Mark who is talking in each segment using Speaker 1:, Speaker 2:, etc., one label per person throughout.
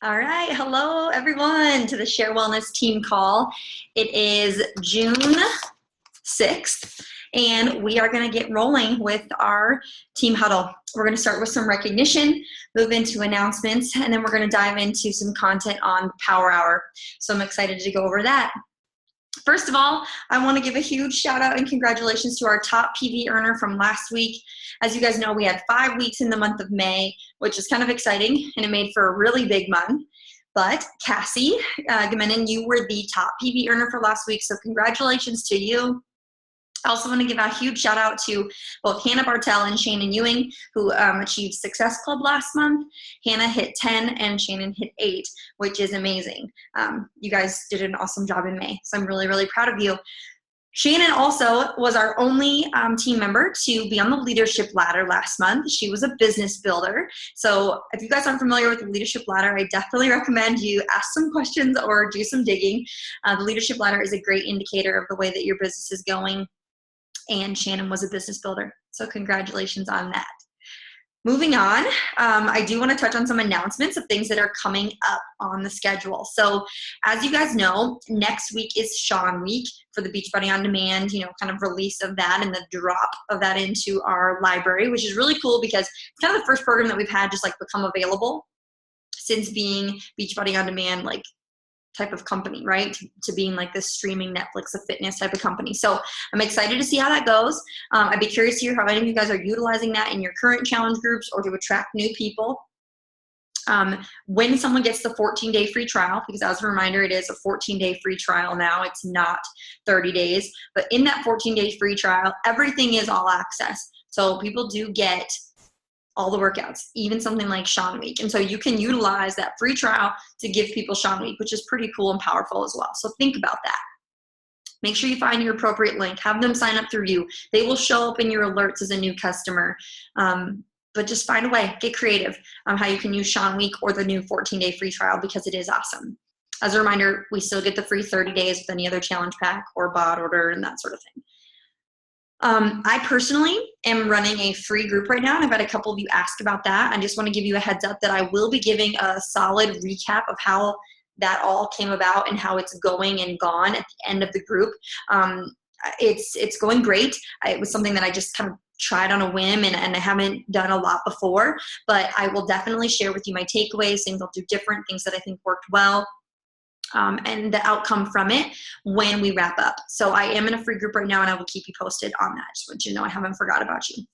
Speaker 1: All right, hello everyone to the Share Wellness team call. It is June 6th, and we are going to get rolling with our team huddle. We're going to start with some recognition, move into announcements, and then we're going to dive into some content on Power Hour. So I'm excited to go over that. First of all, I want to give a huge shout out and congratulations to our top PV earner from last week. As you guys know, we had 5 weeks in the month of May, which is kind of exciting, and it made for a really big month. But Cassie Gamenon, you were the top PV earner for last week, so congratulations to you. I also want to give a huge shout out to both Hannah Bartell and Shannon Ewing, who achieved Success Club last month. Hannah hit 10 and Shannon hit 8, which is amazing. You guys did an awesome job in May, so I'm really, really proud of you. Shannon also was our only team member to be on the leadership ladder last month. She was a business builder. So if you guys aren't familiar with the leadership ladder, I definitely recommend you ask some questions or do some digging. The leadership ladder is a great indicator of the way that your business is going. And Shannon was a business builder. So congratulations on that. Moving on, I do want to touch on some announcements of things that are coming up on the schedule. So as you guys know, next week is Sean Week for the Beachbody On Demand, kind of release of that and the drop of that into our library, which is really cool because it's kind of the first program that we've had just like become available since being Beachbody On Demand, like type of company, right? To being like this streaming Netflix of fitness type of company. So I'm excited to see how that goes. I'd be curious to hear how any of you guys are utilizing that in your current challenge groups or to attract new people. When someone gets the 14-day free trial, because as a reminder, it is a 14-day free trial now, it's not 30 days, but in that 14-day free trial, everything is all access. So people do get all the workouts, even something like Sean Week. And so you can utilize that free trial to give people Sean Week, which is pretty cool and powerful as well. So think about that. Make sure you find your appropriate link. Have them sign up through you. They will show up in your alerts as a new customer. But just find a way, get creative on how you can use Sean Week or the new 14-day free trial because it is awesome. As a reminder, we still get the free 30 days with any other challenge pack or bot order and that sort of thing. I personally am running a free group right now, and I've had a couple of you ask about that. I just want to give you a heads up that I will be giving a solid recap of how that all came about and how it's going and gone at the end of the group. It's going great. It was something that I just kind of tried on a whim and I haven't done a lot before, but I will definitely share with you my takeaways, things I'll do different, things that I think worked well. And the outcome from it when we wrap up. So I am in a free group right now and I will keep you posted on that. Just want you to know I haven't forgot about you.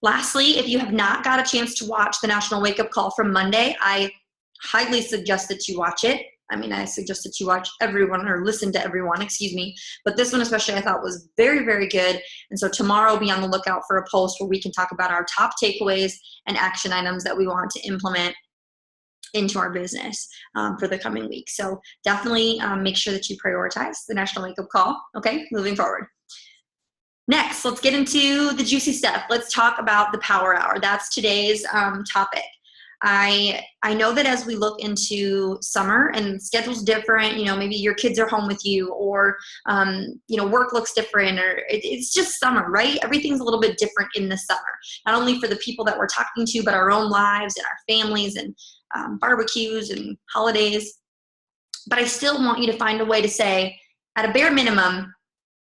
Speaker 1: Lastly, if you have not got a chance to watch the National Wake Up Call from Monday, I highly suggest that you watch it. I suggest that you watch everyone or listen to everyone, but this one especially I thought was very, very good. And so tomorrow be on the lookout for a post where we can talk about our top takeaways and action items that we want to implement into our business for the coming week. So definitely make sure that you prioritize the National Wake Up Call. Okay, moving forward. Next, let's get into the juicy stuff. Let's talk about the Power Hour. That's today's topic. I know that as we look into summer and schedule's different, maybe your kids are home with you or, work looks different or it's just summer, right? Everything's a little bit different in the summer, not only for the people that we're talking to, but our own lives and our families and barbecues and holidays. But I still want you to find a way to say, at a bare minimum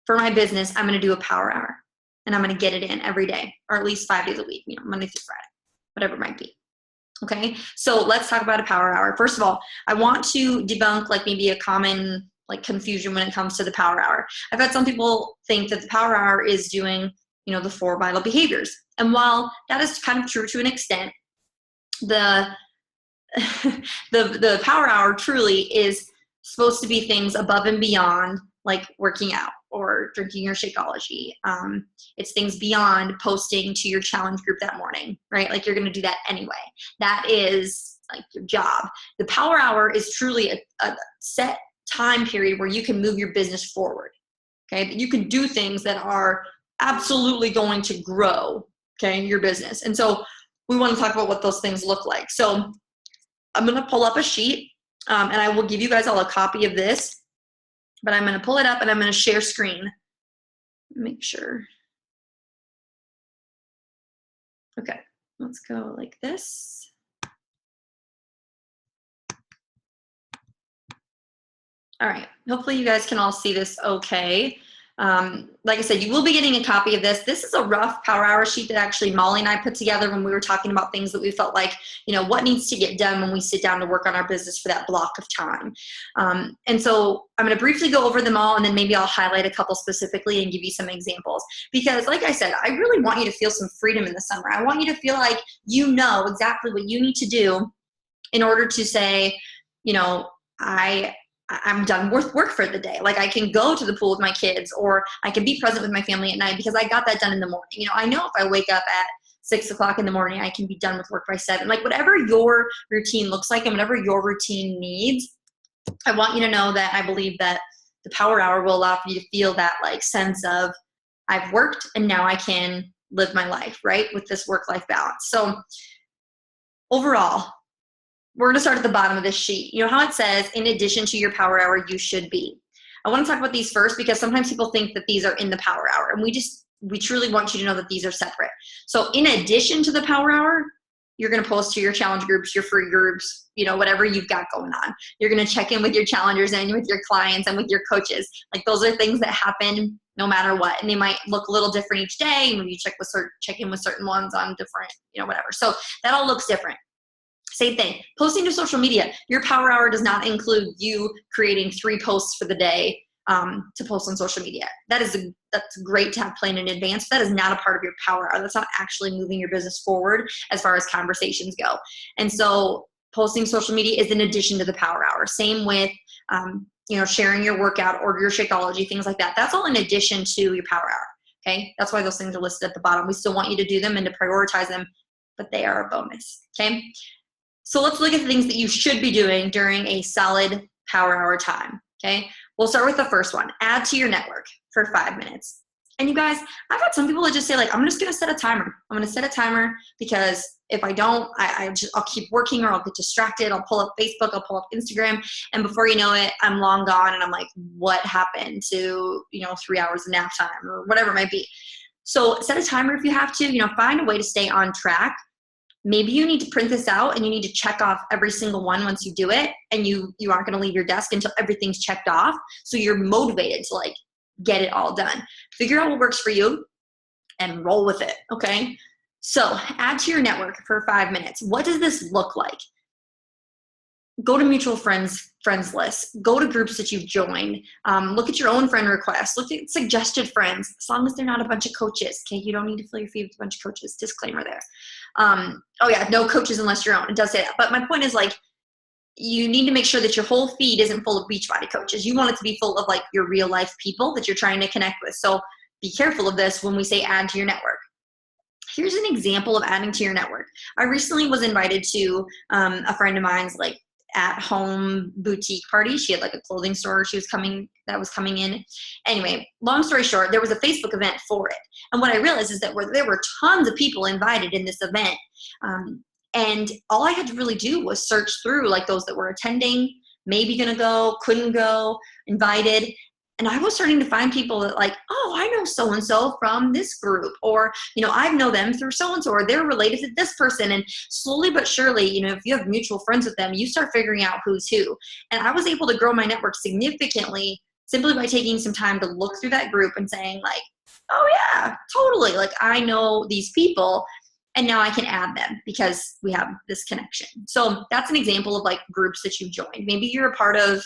Speaker 1: for my business, I'm going to do a Power Hour and I'm going to get it in every day or at least 5 days a week, Monday through Friday, whatever it might be. Okay, so let's talk about a Power Hour. First of all, I want to debunk maybe a common confusion when it comes to the Power Hour. I've had some people think that the Power Hour is doing, the 4 vital behaviors. And while that is kind of true to an extent, the Power Hour truly is supposed to be things above and beyond like working out or drinking your Shakeology. It's things beyond posting to your challenge group that morning, right? Like you're going to do that anyway. That is like your job. The Power Hour is truly a set time period where you can move your business forward. Okay. But you can do things that are absolutely going to grow, your business. And so we want to talk about what those things look like. So I'm going to pull up a sheet and I will give you guys all a copy of this, but I'm going to pull it up and I'm going to share screen. Make sure. Okay, let's go like this. All right. Hopefully you guys can all see this okay. Like I said, you will be getting a copy of this. This is a rough power hour sheet that actually Molly and I put together when we were talking about things that we felt like, what needs to get done when we sit down to work on our business for that block of time. And so I'm going to briefly go over them all, and then maybe I'll highlight a couple specifically and give you some examples. Because like I said, I really want you to feel some freedom in the summer. I want you to feel like you know exactly what you need to do in order to say, I'm done with work for the day. Like I can go to the pool with my kids, or I can be present with my family at night because I got that done in the morning. I know if I wake up at 6 o'clock in the morning, I can be done with work by 7. Like whatever your routine looks like and whatever your routine needs, I want you to know that I believe that the power hour will allow for you to feel that like sense of I've worked and now I can live my life, right? With this work-life balance. So overall, we're going to start at the bottom of this sheet. You know how it says, in addition to your power hour, you should be. I want to talk about these first because sometimes people think that these are in the power hour, and we truly want you to know that these are separate. So in addition to the power hour, you're going to post to your challenge groups, your free groups, whatever you've got going on. You're going to check in with your challengers and with your clients and with your coaches. Like those are things that happen no matter what. And they might look a little different each day. Maybe you check in with certain ones on different, whatever. So that all looks different. Same thing, posting to social media. Your power hour does not include you creating 3 posts for the day to post on social media. That's great to have planned in advance. That is not a part of your power hour. That's not actually moving your business forward as far as conversations go. And so posting social media is in addition to the power hour. Same with sharing your workout or your Shakeology, things like that. That's all in addition to your power hour. Okay, that's why those things are listed at the bottom. We still want you to do them and to prioritize them, but they are a bonus. Okay. So let's look at the things that you should be doing during a solid power hour time, okay? We'll start with the first one. Add to your network for 5 minutes. And you guys, I've had some people that just say like, I'm just going to set a timer. I'm going to set a timer because if I don't, I'll keep working or I'll get distracted. I'll pull up Facebook, I'll pull up Instagram, and before you know it, I'm long gone and I'm like, what happened to, 3 hours of nap time or whatever it might be. So set a timer if you have to, find a way to stay on track. Maybe you need to print this out and you need to check off every single one once you do it, and you aren't going to leave your desk until everything's checked off. So you're motivated to like get it all done. Figure out what works for you and roll with it. Okay. So add to your network for 5 minutes. What does this look like? Go to mutual friends lists. Go to groups that you've joined. Look at your own friend requests. Look at suggested friends, as long as they're not a bunch of coaches. Okay, you don't need to fill your feed with a bunch of coaches. Disclaimer there. Oh yeah, no coaches unless you're own. It does say that. But my point is like, you need to make sure that your whole feed isn't full of Beachbody coaches. You want it to be full of like your real life people that you're trying to connect with. So be careful of this when we say add to your network. Here's an example of adding to your network. I recently was invited to a friend of mine's like at-home boutique party. She had like a clothing store that was coming in. Anyway, long story short, there was a Facebook event for it. And what I realized is that there were tons of people invited in this event. And all I had to really do was search through like those that were attending, maybe gonna go, couldn't go, invited. And I was starting to find people that like, oh, I know so-and-so from this group, or, I know them through so-and-so, or they're related to this person. And slowly but surely, if you have mutual friends with them, you start figuring out who's who. And I was able to grow my network significantly simply by taking some time to look through that group and saying like, oh yeah, totally. Like I know these people and now I can add them because we have this connection. So that's an example of like groups that you've joined. Maybe you're a part of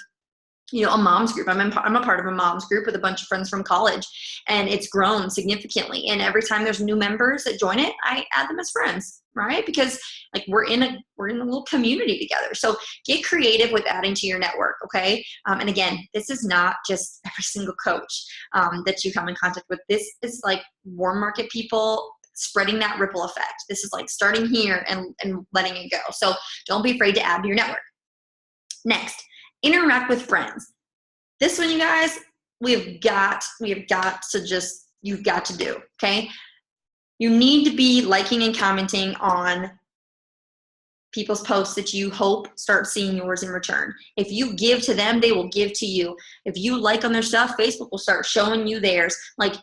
Speaker 1: a mom's group. I'm a part of a mom's group with a bunch of friends from college, and it's grown significantly. And every time there's new members that join it, I add them as friends, right? Because like we're in a little community together. So get creative with adding to your network, okay? And again, this is not just every single coach that you come in contact with. This is like warm market people spreading that ripple effect. This is like starting here and letting it go. So don't be afraid to add to your network. Next, interact with friends. This one, you guys, you've got to do, okay? You need to be liking and commenting on people's posts that you hope start seeing yours in return. If you give to them, they will give to you. If you like on their stuff, Facebook will start showing you theirs. Like,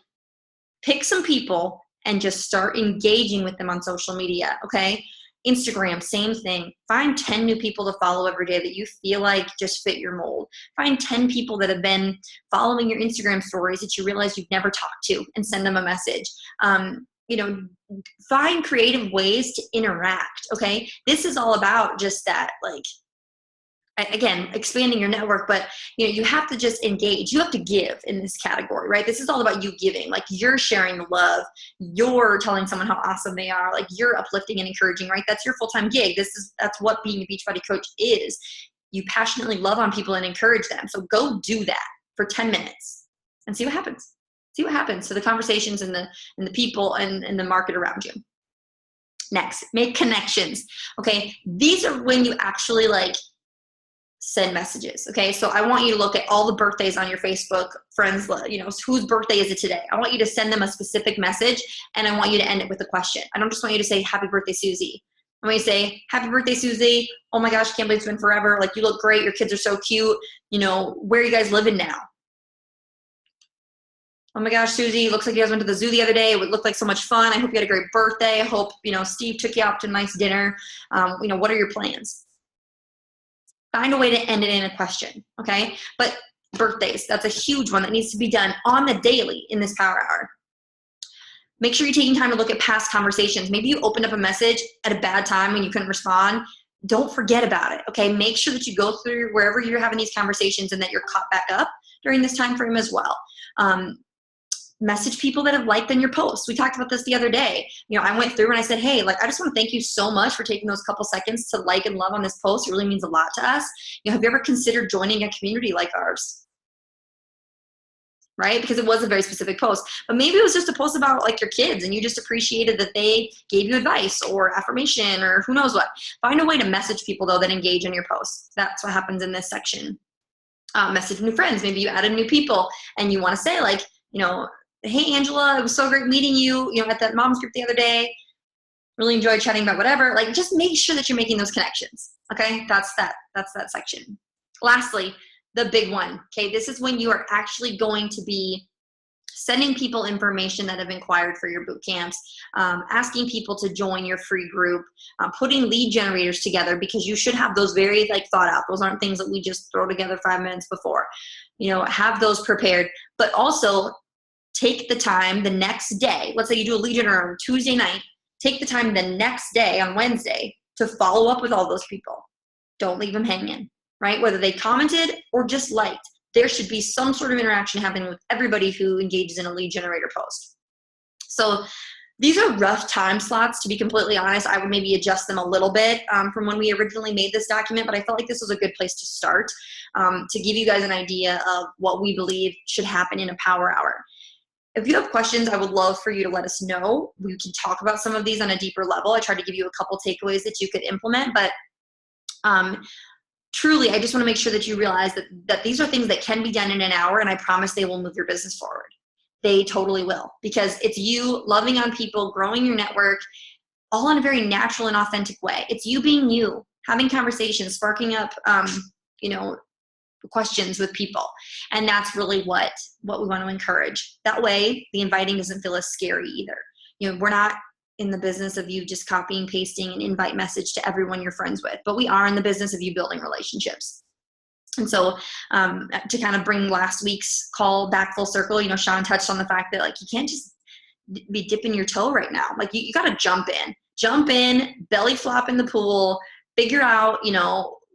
Speaker 1: pick some people and just start engaging with them on social media, okay? Instagram, same thing. Find 10 new people to follow every day that you feel like just fit your mold. Find 10 people that have been following your Instagram stories that you realize you've never talked to and send them a message. Find creative ways to interact, okay? This is all about just that, like, again, expanding your network, but you have to just engage. You have to give in this category, right? This is all about you giving. Like, you're sharing the love. You're telling someone how awesome they are. Like, you're uplifting and encouraging, right? That's your full-time gig. That's what being a Beachbody coach is. You passionately love on people and encourage them. So go do that for 10 minutes and see what happens. See what happens to the conversations and the people and the market around you. Next, make connections. Okay, these are when you actually like send messages. Okay, so I want you to look at all the birthdays on your Facebook friends, whose birthday is it today? I want you to send them a specific message, and I want you to end it with a question. I don't just want you to say happy birthday, Susie. I want you to say happy birthday, Susie. Oh my gosh, can't believe it's been forever. Like, you look great. Your kids are so cute. Where are you guys living now? Oh my gosh, Susie, looks like you guys went to the zoo the other day. It looked like so much fun. I hope you had a great birthday. I hope, Steve took you out to a nice dinner. What are your plans? Find a way to end it in a question, okay? But birthdays, that's a huge one that needs to be done on the daily in this power hour. Make sure you're taking time to look at past conversations. Maybe you opened up a message at a bad time when you couldn't respond. Don't forget about it, okay? Make sure that you go through wherever you're having these conversations and that you're caught back up during this time frame as well. Message people that have liked on your posts. We talked about this the other day. I went through and I said, hey, I just want to thank you so much for taking those couple seconds to like and love on this post. It really means a lot to us. Have you ever considered joining a community like ours? Right? Because it was a very specific post, but maybe it was just a post about like your kids and you just appreciated that they gave you advice or affirmation or who knows what. Find a way to message people though that engage in your posts. That's what happens in this section. Message new friends. Maybe you added new people and you want to say hey, Angela, it was so great meeting you, at that mom's group the other day. Really enjoyed chatting about whatever. Like, just make sure that you're making those connections. Okay, that's that section. Lastly, the big one. Okay, this is when you are actually going to be sending people information that have inquired for your boot camps, asking people to join your free group, putting lead generators together, because you should have those very thought out. Those aren't things that we just throw together 5 minutes before. Have those prepared, but also take the time the next day. Let's say you do a lead generator on Tuesday night. Take the time the next day on Wednesday to follow up with all those people. Don't leave them hanging, right? Whether they commented or just liked, there should be some sort of interaction happening with everybody who engages in a lead generator post. So these are rough time slots, to be completely honest. I would maybe adjust them a little bit from when we originally made this document, but I felt like this was a good place to start to give you guys an idea of what we believe should happen in a power hour. If you have questions, I would love for you to let us know. We can talk about some of these on a deeper level. I tried to give you a couple takeaways that you could implement, but truly, I just want to make sure that you realize that these are things that can be done in an hour, and I promise they will move your business forward. They totally will, because it's you loving on people, growing your network, all in a very natural and authentic way. It's you being you, having conversations, sparking up, questions with people. And that's really what we want to encourage. That way, the inviting doesn't feel as scary either. We're not in the business of you just copying, pasting an invite message to everyone you're friends with, but we are in the business of you building relationships. And so to kind of bring last week's call back full circle, Sean touched on the fact that you can't just be dipping your toe right now. You got to jump in, belly flop in the pool, figure out,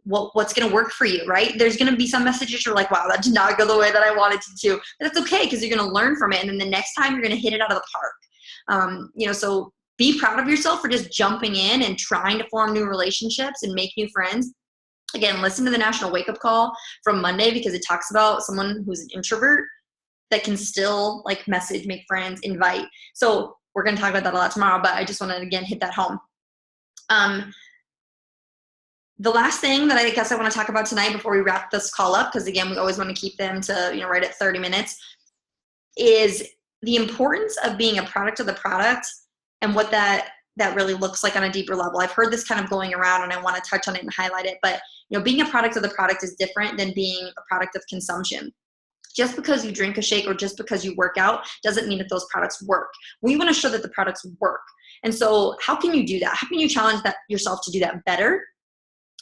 Speaker 1: what's going to work for you, right? There's going to be some messages you're like, wow, that did not go the way that I wanted it to. But that's okay, because you're going to learn from it. And then the next time you're going to hit it out of the park. So be proud of yourself for just jumping in and trying to form new relationships and make new friends. Again, listen to the National Wake Up Call from Monday, because it talks about someone who's an introvert that can still message, make friends, invite. So we're going to talk about that a lot tomorrow, but I just want to, again, hit that home. The last thing that I guess I want to talk about tonight before we wrap this call up, because again, we always want to keep them to, right at 30 minutes, is the importance of being a product of the product and what that really looks like on a deeper level. I've heard this kind of going around, and I want to touch on it and highlight it, but being a product of the product is different than being a product of consumption. Just because you drink a shake or just because you work out doesn't mean that those products work. We want to show that the products work. And so how can you do that? How can you challenge yourself to do that better?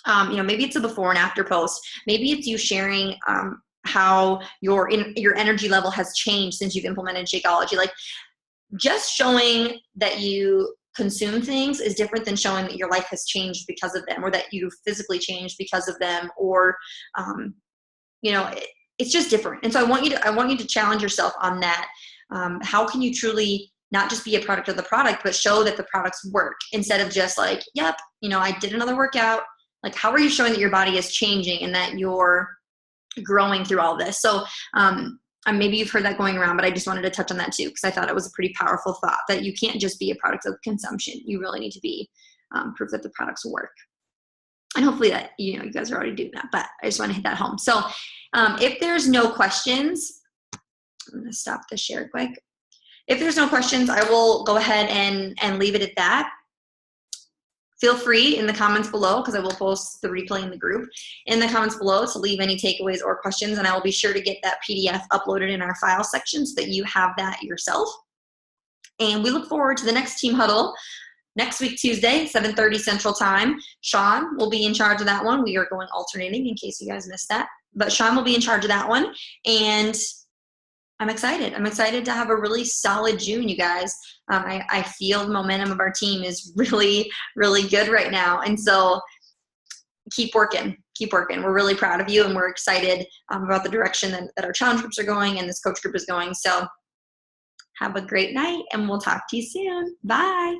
Speaker 1: Maybe it's a before and after post. Maybe it's you sharing how your energy level has changed since you've implemented Shakeology. Like, just showing that you consume things is different than showing that your life has changed because of them, or that you physically changed because of them, or it's just different. And so I want you to challenge yourself on that. How can you truly not just be a product of the product, but show that the products work, instead of just like, yep, I did another workout. Like, how are you showing that your body is changing and that you're growing through all this? So maybe you've heard that going around, but I just wanted to touch on that too, because I thought it was a pretty powerful thought, that you can't just be a product of consumption. You really need to be proof that the products work. And hopefully that, you guys are already doing that, but I just want to hit that home. So if there's no questions, I'm going to stop the share quick. If there's no questions, I will go ahead and leave it at that. Feel free in the comments below, because I will post the replay in the group, in the comments below, to leave any takeaways or questions, and I will be sure to get that PDF uploaded in our file section so that you have that yourself. And we look forward to the next Team Huddle next week, Tuesday, 7:30 Central Time. Sean will be in charge of that one. We are going alternating, in case you guys missed that. But Sean will be in charge of that one. And I'm excited. I'm excited to have a really solid June, you guys. I feel the momentum of our team is really, really good right now. And so keep working. Keep working. We're really proud of you, and we're excited about the direction that our challenge groups are going and this coach group is going. So have a great night, and we'll talk to you soon. Bye.